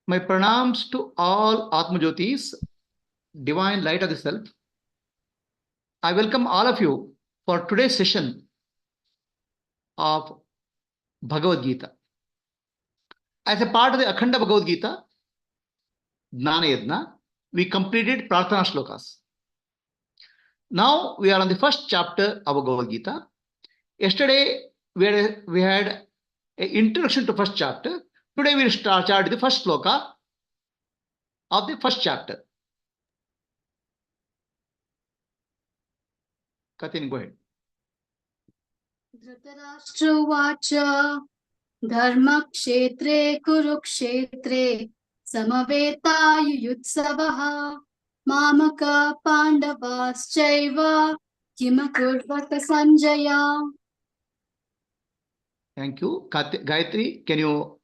My pranams to all Atma Jyotis, divine light of the self. I welcome all of you for today's session of Bhagavad Gita. As a part of the Akhanda Bhagavad Gita, Jnana Yajna, we completed Prarthana Shlokas. Now we are on the first chapter of Bhagavad Gita. Yesterday we had an introduction to first chapter. Today we will start the first shloka of the first chapter. Katin, go ahead. Dhritarashtra उवाच धर्मक्षेत्रे कुरुक्षेत्रे समवेतायुयुत्सवः मामक पाण्डवाश्चैव किमकुर्वत Sanjay. Thank you. Gayatri, can you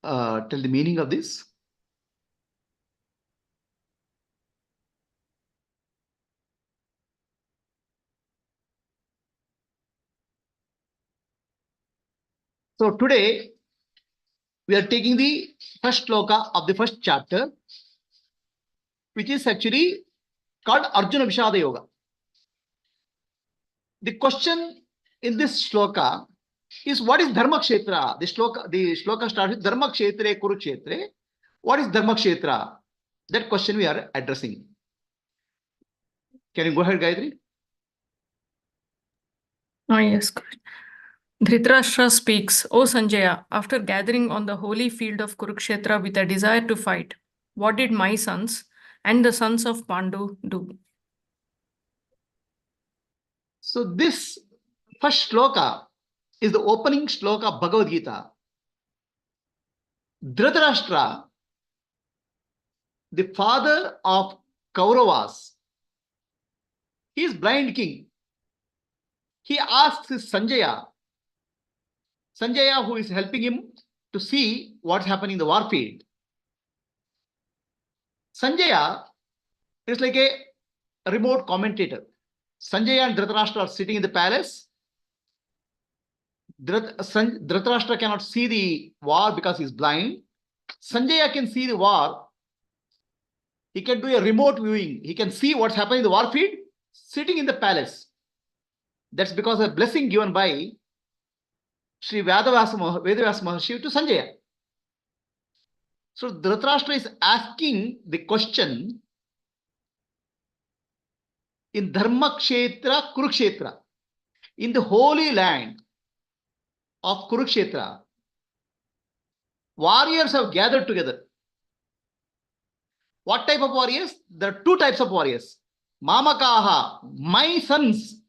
tell the meaning of this? So today we are taking the first shloka of the first chapter, which is actually called Arjuna Vishada Yoga. The question in this shloka is, what is Dharmakshetra? The shloka starts with Dharmakshetre Kurukshetre. What is Dharmakshetra? That question we are addressing. Can you go ahead, Gayatri? Oh, yes, good. Dhritarashtra speaks, O Sanjaya, after gathering on the holy field of Kurukshetra with a desire to fight, what did my sons and the sons of Pandu do? So this first shloka is the opening shloka of Bhagavad Gita. Dhritarashtra, the father of Kauravas, he is blind king. He asks his Sanjaya, who is helping him to see what's happening in the war field. Sanjaya is like a remote commentator. Sanjaya and Dhritarashtra are sitting in the palace. Dhritarashtra cannot see the war because he's blind. Sanjaya can see the war. He can do a remote viewing. He can see what's happening in the war field sitting in the palace. That's because of a blessing given by Sri Vedavasa Maharshi to Sanjaya. So Dhritarashtra is asking the question in Dharmakshetra, Kurukshetra, in the holy land of Kurukshetra, warriors have gathered together. What type of warriors? There are two types of warriors. Mamakaha, my sons.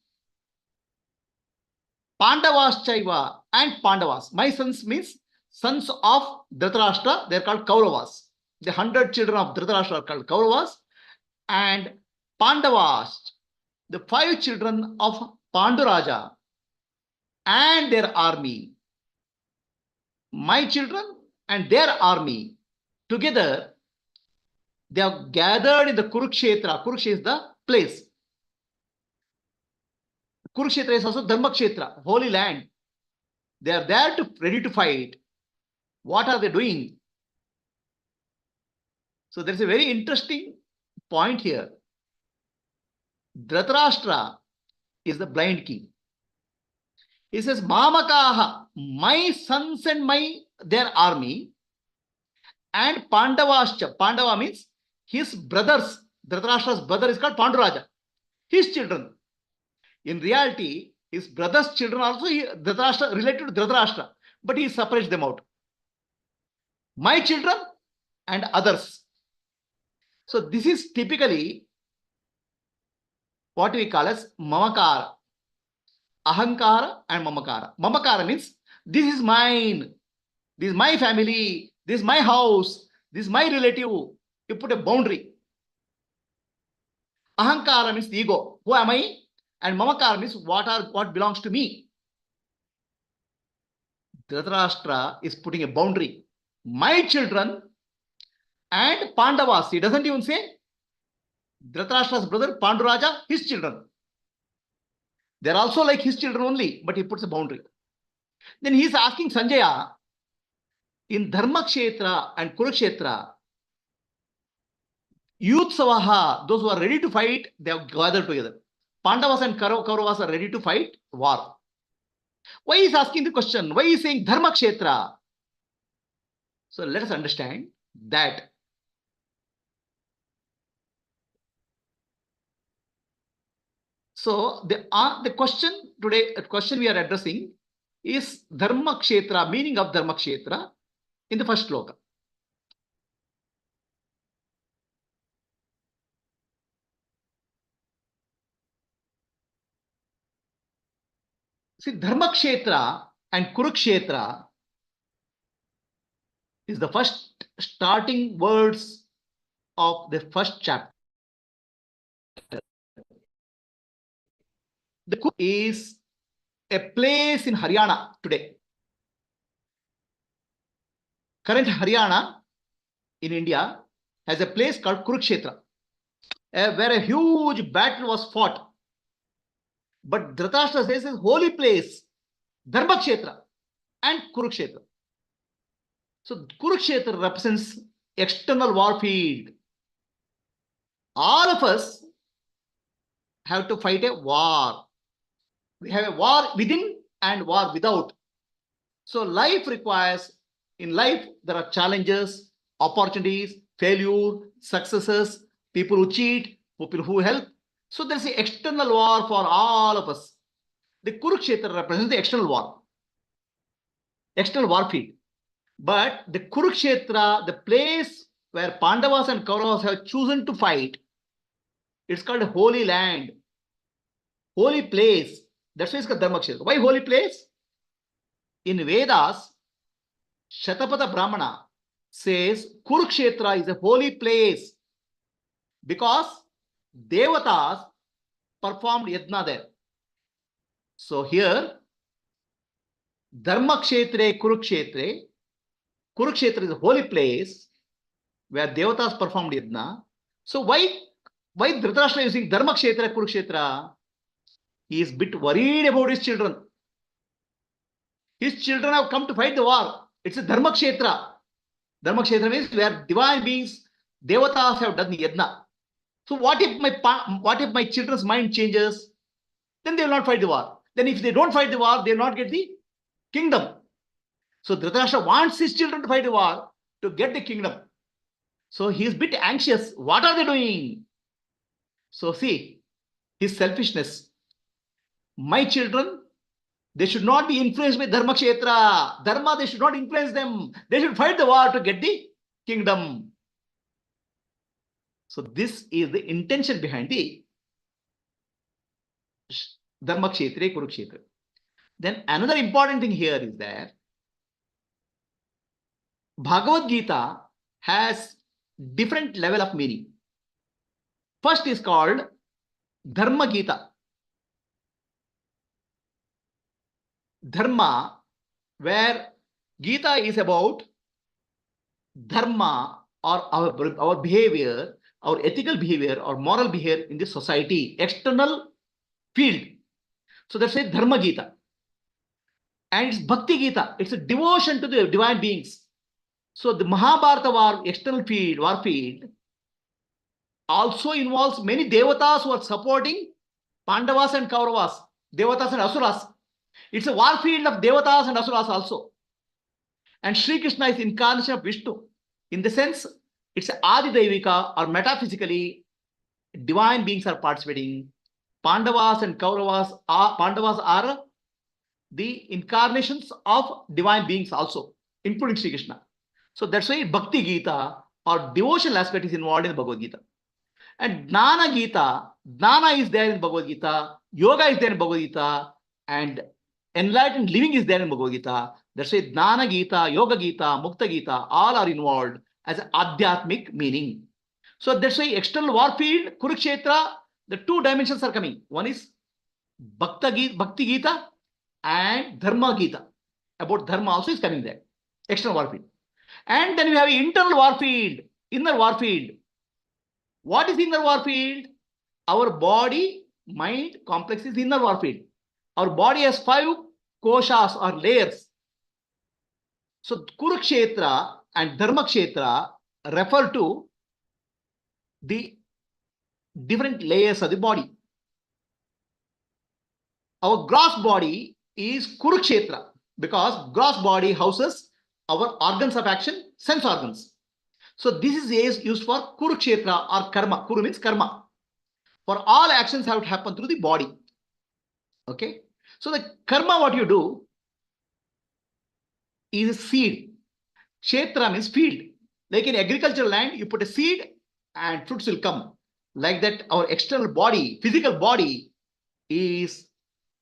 Pandavaschaiva and Pandavas. My sons means sons of Dhritarashtra. They are called Kauravas. The 100 children of Dhritarashtra are called Kauravas. And Pandavas, the 5 children of Panduraja and their army. My children and their army together, they have gathered in the Kurukshetra. Kurukshetra is the place. Kurukshetra is also Dharmakshetra, holy land. They are there ready to fight. What are they doing? So there is a very interesting point here. Dhritarashtra is the blind king. He says, Mamakaha, my sons and their army, and Pandavascha. Pandava means his brothers. Dhritarashtra's brother is called Panduraja. His children. In reality, his brother's children also Dhritarashtra, related to Dhritarashtra, but he separates them out. My children and others. So this is typically what we call as Mamakara. Ahankara and Mamakara. Mamakara means this is mine, this is my family, this is my house, this is my relative. You put a boundary. Ahankara means the ego. Who am I? And Mamakara means what belongs to me. Dhritarashtra is putting a boundary. My children and Pandavas. He doesn't even say Dhritarashtra's brother Panduraja, his children. They're also like his children only, but he puts a boundary. Then he's asking Sanjaya, in Dharmakshetra and Kurukshetra, Yutsavaha, those who are ready to fight, they have gathered together. Pandavas and Kauravas are ready to fight war. Why is asking the question? Why is saying Dharmakshetra? So let us understand that so the question today, question we are addressing is Dharmakshetra, meaning of Dharmakshetra in the first sloka. See, Dharmakshetra and Kurukshetra is the first starting words of the first chapter. The Kuruk is a place in Haryana today. Current Haryana in India has a place called Kurukshetra, where a huge battle was fought. But Dhritarashtra says it's a holy place, Dharmakshetra and Kurukshetra. So Kurukshetra represents external war field. All of us have to fight a war. We have a war within and war without. So life requires, in life, there are challenges, opportunities, failure, successes, people who cheat, people who help. So there's an external war for all of us. The Kurukshetra represents the external war field. But the Kurukshetra, the place where Pandavas and Kauravas have chosen to fight, it's called a holy land, holy place. That's why it's called Dharmakshetra. Why holy place? In Vedas, Shatapada Brahmana says Kurukshetra is a holy place because Devatas performed yajna there. So here, Dharmakshetre, Kurukshetra is a holy place where Devatas performed yajna. So why Dhritarashtra is using Dharmakshetra, Kurukshetra? He is a bit worried about his children. His children have come to fight the war. It's a Dharmakshetra. Dharmakshetra means where divine beings, Devatas have done yajna. So what if my children's mind changes? Then they will not fight the war. Then if they don't fight the war, they will not get the kingdom. So Dhritarashtra wants his children to fight the war to get the kingdom. So he is a bit anxious. What are they doing? So see, his selfishness. My children, they should not be influenced by Dharmakshetra. Dharma, they should not influence them. They should fight the war to get the kingdom. So this is the intention behind the Dharmakshetra, Kurukshetra. Then another important thing here is that Bhagavad Gita has different level of meaning. First is called Dharma Gita. Dharma, where Gita is about dharma or our behavior, our ethical behavior or moral behavior in the society, external field. So that's why Dharma Gita. And it's Bhakti Gita. It's a devotion to the divine beings. So the Mahabharata war, external field, war field, also involves many devatas who are supporting Pandavas and Kauravas, devatas and asuras. It's a war field of devatas and asuras also. And Sri Krishna is incarnation of Vishnu. In the sense, it's Adi Devika or metaphysically, divine beings are participating. Pandavas and Kauravas are the incarnations of divine beings also, including Sri Krishna. So that's why Bhakti Gita or devotional aspect is involved in the Bhagavad Gita. And Jnana Gita, Jnana is there in Bhagavad Gita, Yoga is there in Bhagavad Gita, and enlightened living is there in Bhagavad Gita. That's why Jnana Gita, Yoga Gita, Mukta Gita, all are involved as Adhyatmic meaning. So that's why external war field, Kurukshetra, the two dimensions are coming. One is Bhakti Gita and Dharma Gita. About Dharma also is coming there. External war field. And then we have internal war field, inner war field. What is inner war field? Our body, mind complex is inner war field. Our body has 5 koshas or layers. So Kurukshetra and Dharmakshetra refer to the different layers of the body. Our gross body is Kurukshetra, because gross body houses our organs of action, sense organs. So this is used for Kurukshetra or karma. Kuru means karma. For all actions have to happen through the body. Okay. So the karma, what you do is seed. Kshetra means field. Like in agricultural land, you put a seed and fruits will come. Like that, our external body, physical body, is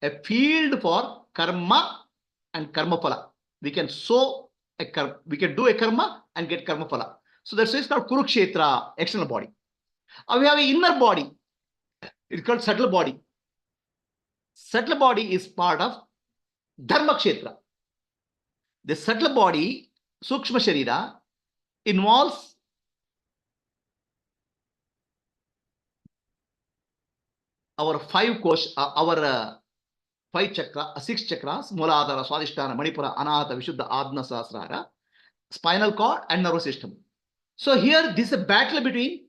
a field for karma and karma phala. We can sow a karma, we can do a karma and get karma phala. So that's why it's called Kurukshetra, external body. We have an inner body. It's called subtle body. Subtle body is part of Dharmakshetra. The subtle body, Sukshma Sharira, involves our five six chakras, Muladhara, Swadhisthana, Manipura, Anahata, Vishuddha, Adna, Sahasrara, spinal cord and nervous system. So here, this is a battle between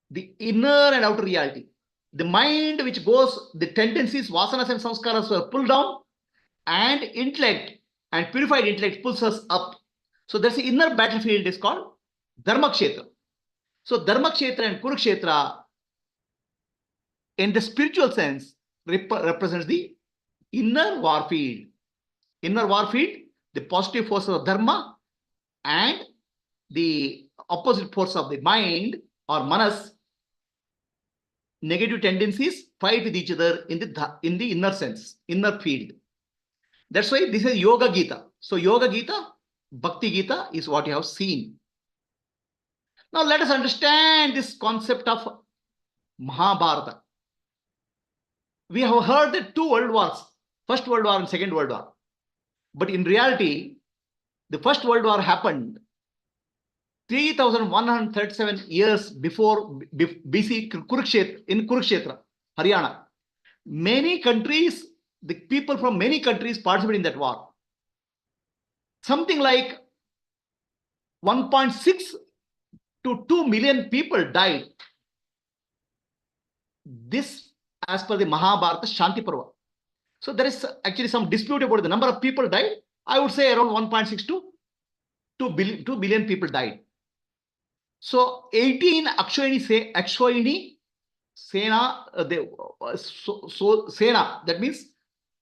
the inner and outer reality. The mind which goes, the tendencies, vasanas and samskaras were pulled down, and intellect and purified intellect pulls us up. So that's the inner battlefield is called Dharmakshetra. So Dharmakshetra and Kurukshetra, in the spiritual sense, represents the inner warfield. Inner warfield, the positive force of Dharma and the opposite force of the mind or manas, negative tendencies fight with each other in the inner sense, inner field. That's why this is Yoga Gita. So Yoga Gita, Bhakti Gita is what you have seen. Now let us understand this concept of Mahabharata. We have heard the two world wars, First World War and Second World War. But in reality, the First World War happened 3,137 years before BC Kurukshetra, in Kurukshetra, Haryana. Many countries, the people from many countries participated in that war. Something like 1.6 to 2 million people died. This as per the Mahabharata Shanti Parva. So there is actually some dispute about the number of people died. I would say around 1.6 to 2 billion people died. So 18 Akshayini Sena, Sena, that means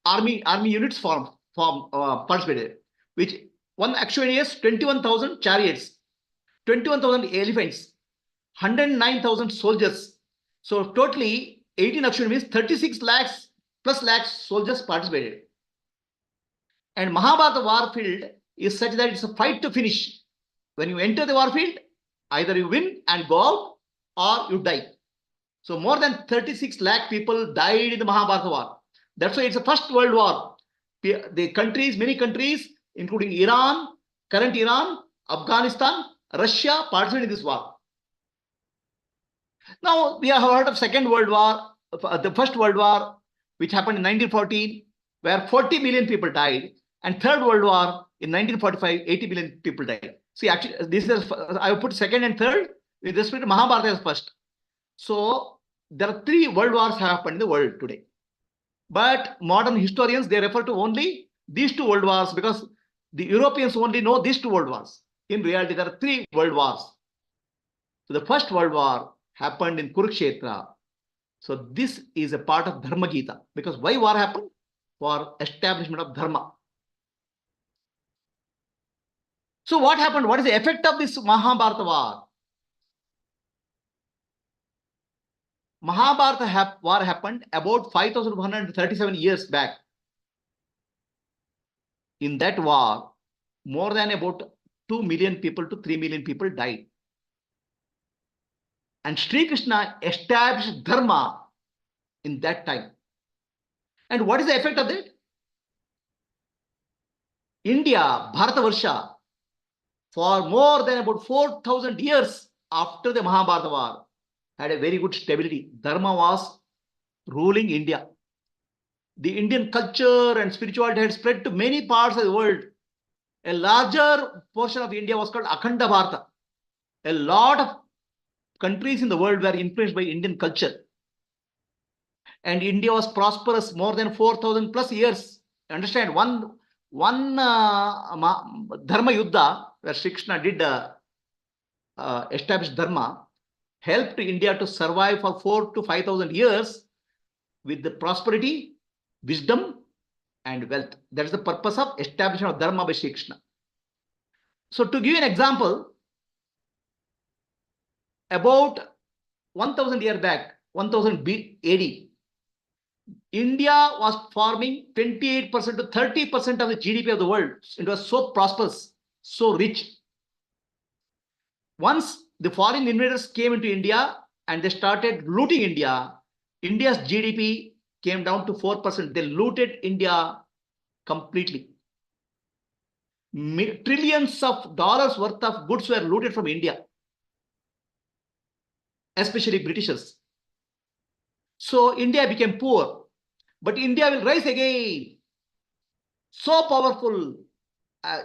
army units participated, which one Akshayini is 21,000 chariots, 21,000 elephants, 109,000 soldiers. So totally 18 Akshayini means 36 lakhs plus lakhs soldiers participated. And Mahabharata war field is such that it's a fight to finish. When you enter the war field, either you win and go out or you die. So more than 36 lakh people died in the Mahabharata war. That's why it's the First World War. The countries, many countries, including Iran, current Iran, Afghanistan, Russia participated in this war. Now we have heard of Second World War, the First World War, which happened in 1914, where 40 million people died, and Third World War in 1945, 80 million people died. See, actually, this is I put second and third with respect to Mahabharata as first. So there are 3 world wars happened in the world today. But modern historians, they refer to only these 2 world wars because the Europeans only know these 2 world wars. In reality, there are 3 world wars. So the First World War happened in Kurukshetra. So this is a part of Dharma Gita. Because why war happened? For establishment of Dharma. So what happened? What is the effect of this Mahabharata war? Mahabharata war happened about 5,137 years back. In that war, more than about 2 million people to 3 million people died. And Sri Krishna established Dharma in that time. And what is the effect of that? India, Bharatavarsha, for more than about 4,000 years after the Mahabharata war, had a very good stability. Dharma was ruling India. The Indian culture and spirituality had spread to many parts of the world. A larger portion of India was called Akhanda Bharata. A lot of countries in the world were influenced by Indian culture. And India was prosperous more than 4,000 plus years. Understand, one Dharma Yuddha, where Sri Krishna did establish Dharma, helped India to survive for 4,000 to 5,000 years with the prosperity, wisdom, and wealth. That is the purpose of establishment of Dharma by Sri Krishna. So to give you an example, about 1,000 years back, 1000 AD, India was forming 28% to 30% of the GDP of the world. It was so prosperous, so rich. Once the foreign invaders came into India and they started looting India, India's GDP came down to 4%. They looted India completely. Trillions of dollars worth of goods were looted from India, especially Britishers. So India became poor, but India will rise again. So powerful.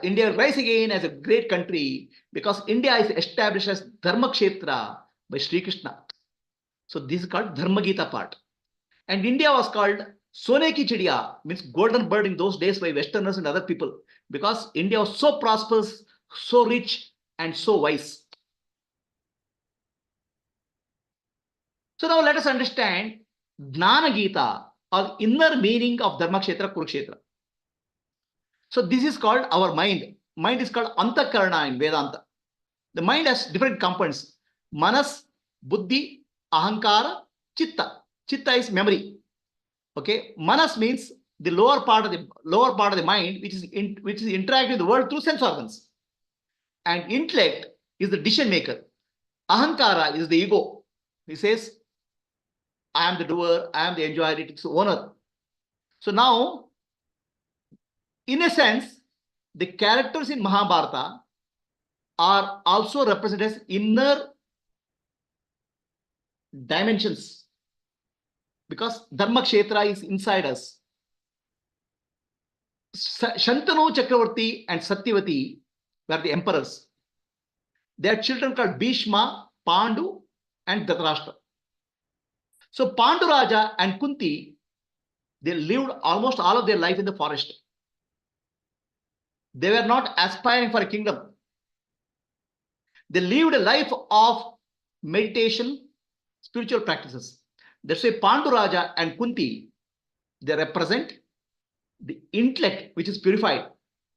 India will rise again as a great country because India is established as Dharmakshetra by Sri Krishna. So this is called Dharma Gita part. And India was called Sone ki Chidiya, means golden bird in those days by Westerners and other people, because India was so prosperous, so rich, and so wise. So now let us understand Jnana Gita, or inner meaning of Dharmakshetra, Kurukshetra. So this is called our mind. Mind is called Antakarana in Vedanta. The mind has different components: Manas, Buddhi, Ahankara, Chitta. Chitta is memory. Okay, Manas means the lower part of the mind, which is interacting with the world through sense organs. And intellect is the decision maker. Ahankara is the ego. He says, I am the doer, I am the enjoyer, it is the owner. So now, in a sense, the characters in Mahabharata are also represented as inner dimensions, because Dharmakshetra is inside us. Shantanu Chakravarti and Satyavati were the emperors. Their children called Bhishma, Pandu, and Dhritarashtra. So Pandu Raja and Kunti, they lived almost all of their life in the forest. They were not aspiring for a kingdom. They lived a life of meditation, spiritual practices. That's why Pandu Raja and Kunti, they represent the intellect, which is purified.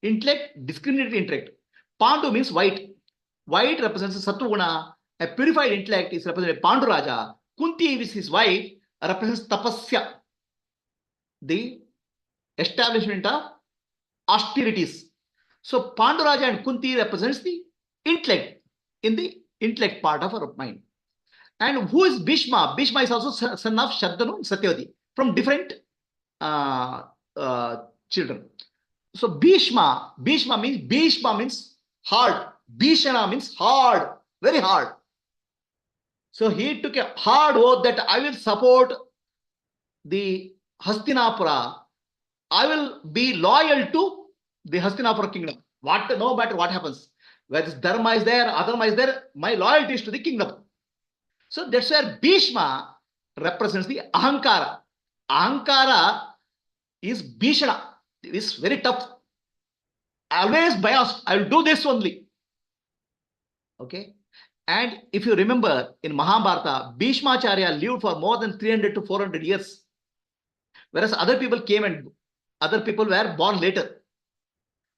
Intellect, discriminated intellect. Pandu means white. White represents the Sattva. A purified intellect is represented by Pandu Raja. Kunti, with his wife, represents tapasya, the establishment of austerities. So Pandu Raja and Kunti represents the intellect in the intellect part of our mind. And who is Bhishma? Bhishma is also son of Shantanu and Satyavati from different children. So Bhishma means hard. Bhishana means hard, very hard. So he took a hard oath that I will support the Hastinapura. I will be loyal to the Hastinapura kingdom. No matter what happens, whether Dharma is there, Adharma is there, my loyalty is to the kingdom. So that's where Bhishma represents the Ahankara. Ahankara is Bhishana. It is very tough. Always biased. I will do this only. Okay. And if you remember in Mahabharata, Bhishmacharya lived for more than 300 to 400 years. Whereas other people came and other people were born later.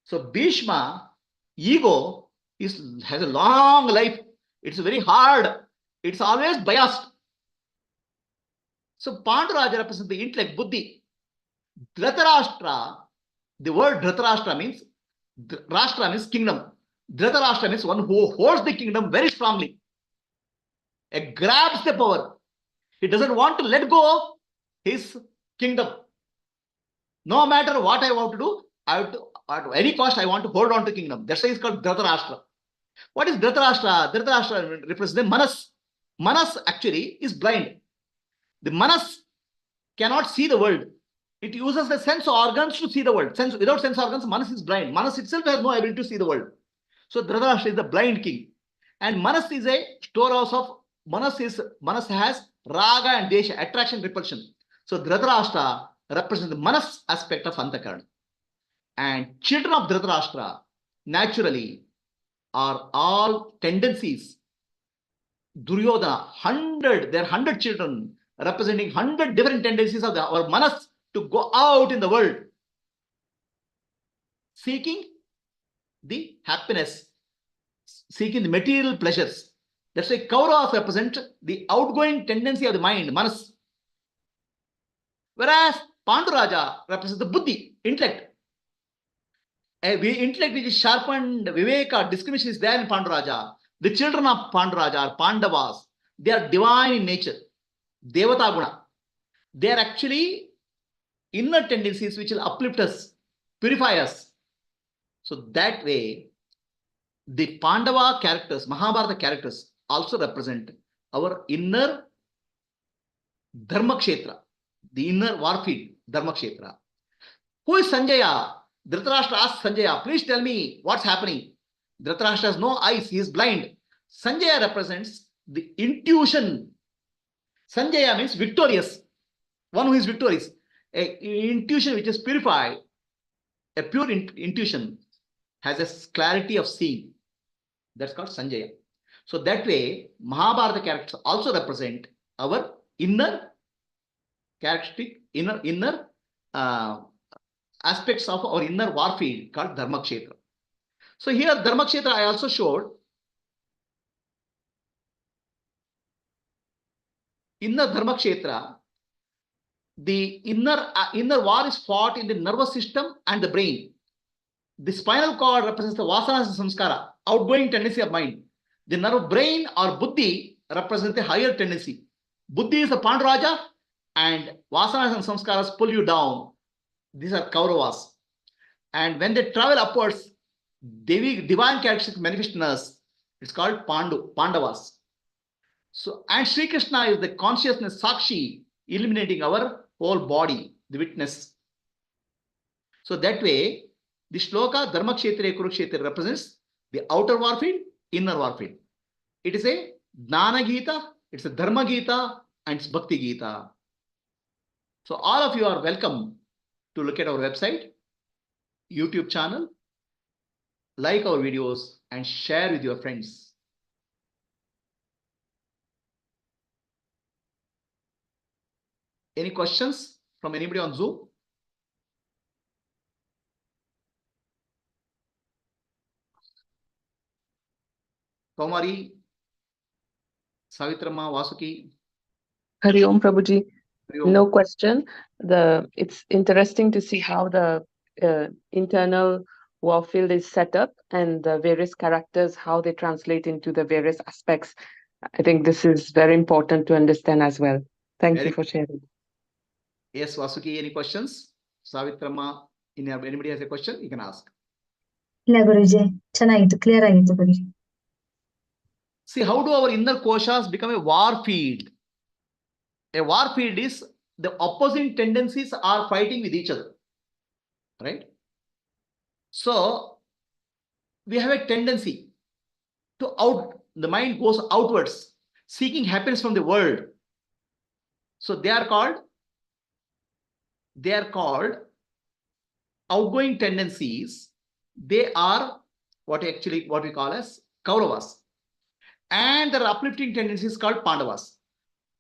So Bhishma, ego, has a long life. It's very hard. It's always biased. So Pandu Raja represents the intellect, buddhi. Dhritarashtra, the word Dhritarashtra means, Rashtra means kingdom. Dhritarashtra means one who holds the kingdom very strongly. It grabs the power. He doesn't want to let go of his kingdom. No matter what I want to do, at any cost, I want to hold on to kingdom. That's why it's called Dhritarashtra. What is Dhritarashtra? Dhritarashtra represents the Manas. Manas actually is blind. The Manas cannot see the world. It uses the sense organs to see the world. Without sense organs, Manas is blind. Manas itself has no ability to see the world. So Dhritarashtra is the blind king. And Manas is a storehouse of Manas has raga and desha, attraction, repulsion. So Dhritarashtra represents the manas aspect of Antakarana. And children of Dhritarashtra naturally are all tendencies. Duryodhana, 100, there are 100 children representing 100 different tendencies of our manas to go out in the world seeking the happiness, seeking the material pleasures. That's why Kauravas represent the outgoing tendency of the mind, manas. Whereas Panduraja represents the buddhi, intellect. Intellect which is sharpened, viveka, discrimination is there in Panduraja. The children of Panduraja are Pandavas. They are divine in nature. Devata guna. They are actually inner tendencies which will uplift us, purify us. So that way, the Pandava characters, Mahabharata characters also represent our inner Dharmakshetra, the inner warfield, Dharmakshetra. Who is Sanjaya? Dhritarashtra asks Sanjaya, please tell me what's happening. Dhritarashtra has no eyes, he is blind. Sanjaya represents the intuition. Sanjaya means victorious, one who is victorious. An intuition which is purified, a pure intuition has a clarity of seeing. That's called Sanjaya. So that way, Mahabharata characters also represent our inner characteristic, inner aspects of our inner warfield called Dharmakshetra. So here, Dharmakshetra I also showed. Inner Dharmakshetra, the inner war is fought in the nervous system and the brain. The spinal cord represents the vasanas and samskara, outgoing tendency of mind. The nerve brain or buddhi represents the higher tendency. Buddhi is the Panduraja and vasanas and samskaras pull you down. These are Kauravas. And when they travel upwards, divine characteristics manifest in us. It's called Pandavas. So, and Sri Krishna is the consciousness Sakshi, illuminating our whole body, the witness. So that way, the shloka Dharmakshetra Kurukshetra represents the outer warfield, inner warfield. It is a Jnana Gita, it's a Dharma Gita, and it's Bhakti Gita. So all of you are welcome to look at our website, YouTube channel, like our videos, and share with your friends. Any questions from anybody on Zoom? Kaumari, Savitrama, Vasuki. Hari Om Prabhuji. Hari Om. No question. It's interesting to see how the internal warfield is set up and the various characters, how they translate into the various aspects. I think this is very important to understand as well. Thank you for sharing. Yes, Vasuki, any questions? Savitrama, anybody has a question, you can ask. ಇಲ್ಲ ಗುರುಜಿ ಚೆನ್ನಾಗಿತ್ತು clear ಆಗಿತ್ತು ಗುರುಜಿ See, how do our inner koshas become a war field? A war field is the opposing tendencies are fighting with each other, right? So we have a tendency to the mind goes outwards, seeking happiness from the world. So they are called outgoing tendencies. They are what we call as Kauravas. And there are uplifting tendencies called Pandavas.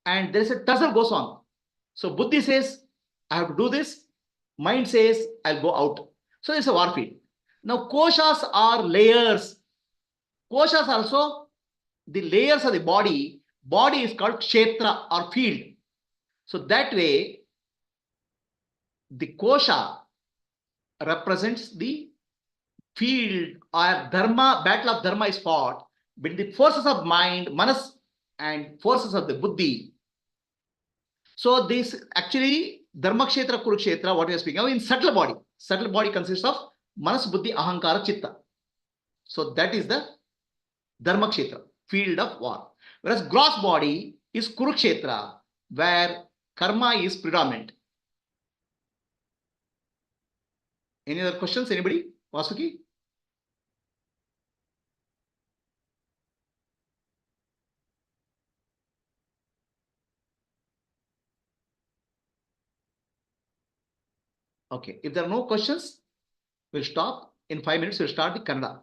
And there's a tussle goes on. So Buddhi says, I have to do this. Mind says, I'll go out. So it's a war field. Now, koshas are layers. Koshas also, the layers of the body. Body is called kshetra or field. So that way, the kosha represents the field or dharma, battle of dharma is fought between the forces of mind, manas, and forces of the buddhi. So this actually Dharmakshetra, Kurukshetra, what we are speaking of in subtle body. Subtle body consists of manas, buddhi, ahankara, chitta. So that is the Dharmakshetra, field of war. Whereas gross body is Kurukshetra, where karma is predominant. Any other questions? Anybody? Vasuki? Okay, if there are no questions, we'll stop. In 5 minutes, we'll start the Kannada.